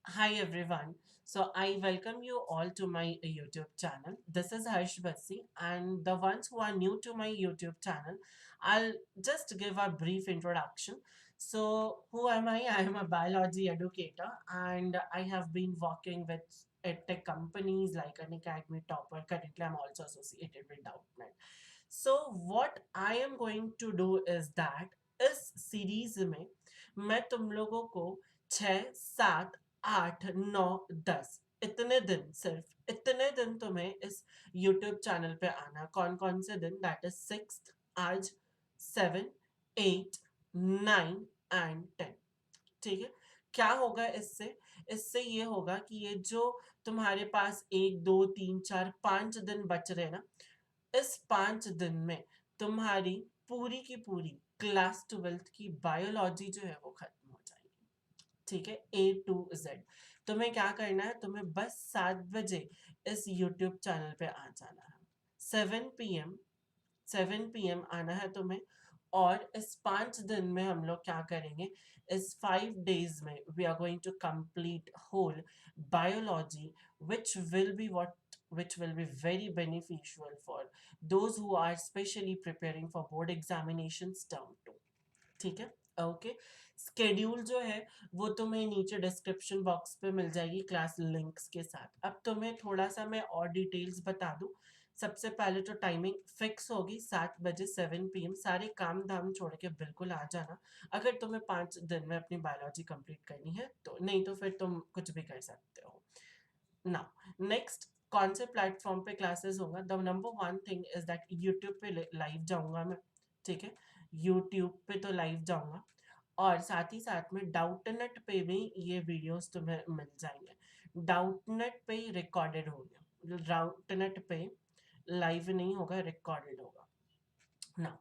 Hi everyone. So I welcome you all to my YouTube channel. This is Bassi, and the ones who are new to my YouTube channel, I'll just give a brief introduction. So who am I? I am a biology educator and I have been working with tech companies like an Academy Topper. Currently I'm also associated with Doubtnet. So what I am going to do is that इस series में मैं तुम लोगों को 6, 7, 8, 9, 10 इतने दिन सिर्फ इतने दिन तुम्हें इस YouTube चैनल पे आना कौन कौन से दिन दैट इज 6th आज 7, 8, 9 एंड 10 ठीक है। क्या होगा इससे इससे ये होगा कि ये जो तुम्हारे पास 1, 2, 3, 4, 5 दिन बच रहे ना इस 5 दिन में तुम्हारी पूरी की पूरी क्लास 12th की बायोलॉजी जो है वो खत्म हो जाएगी। ठीक है, A to Z। तुम्हें क्या करना है, तुम्हें बस 7 बजे इस यूट्यूब चैनल पे आ जाना है। 7 p.m. 7 p.m. आना है तुम्हें। और इस 5 दिन में हम लोग क्या करेंगे, इस 5 days में we are going to complete whole biology which will be very beneficial for those who are specially preparing for board examinations term 2। ठीक है, ओके। स्केड्यूल जो है वो तुम्हें नीचे डिस्क्रिप्शन बॉक्स पे मिल जाएगी क्लास लिंक्स के साथ। अब तुम्हें थोड़ा सा मैं और डिटेल्स बता दूं। सबसे पहले तो टाइमिंग फिक्स होगी 7 बजे 7 p.m। सारे काम धाम छोड़ के बिल्कुल आ जाना अगर तुम्हें 5 दिन में अपनी बायोलॉजी कंप्लीट करनी है तो, नहीं तो फिर तुम कुछ भी कर सकते हो ना। नेक्स्ट कौन से प्लेटफॉर्म पे क्लासेस होगा, the number one thing is that YouTube पे लाइव जाऊंगा मैं। ठीक है, यूट्यूब पे तो लाइव जाऊंगा और साथ ही साथ में डाउटनेट पे भी ये वीडियोस तुम्हें मिल जाएंगे। डाउटनेट पे ही रिकॉर्डेड होंगे, डाउटनेट पे लाइव नहीं होगा, रिकॉर्डेड होगा ना।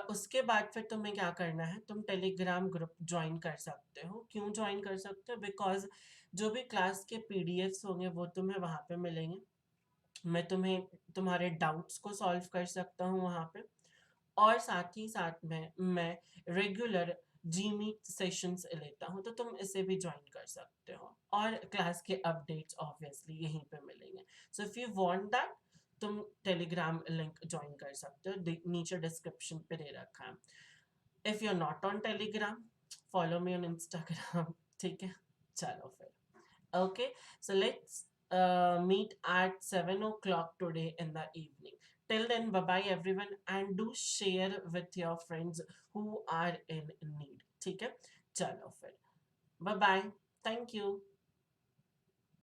उसके बाद फिर तुम्हें क्या करना है, तुम टेलीग्राम ग्रुप ज्वाइन कर सकते हो। क्यों ज्वाइन कर सकते हो, बिकॉज जो भी क्लास के पीडीएफ्स होंगे वो तुम्हें वहाँ पे मिलेंगे। मैं तुम्हें तुम्हारे डाउट्स को सॉल्व कर सकता हूँ वहाँ पे। और साथ ही साथ में मैं रेगुलर जी मीट सेशंस लेता हूँ, तो तुम इसे भी ज्वाइन कर सकते हो। और क्लास के अपडेट्स ऑब्वियसली यहीं पे मिलेंगे। So if you want that, तुम टेलीग्राम लिंक ज्वाइन कर सकते हो, नीचे डिस्क्रिप्शन पे दे रखा है। If you are not on Telegram, follow me on Instagram. ठीक है, चलो फिर। Okay, so let's meet at 7 o'clock today in the evening. Till then, bye bye everyone, and do share with your friends who are in need. ठीक है, चलो फिर, bye bye, thank you.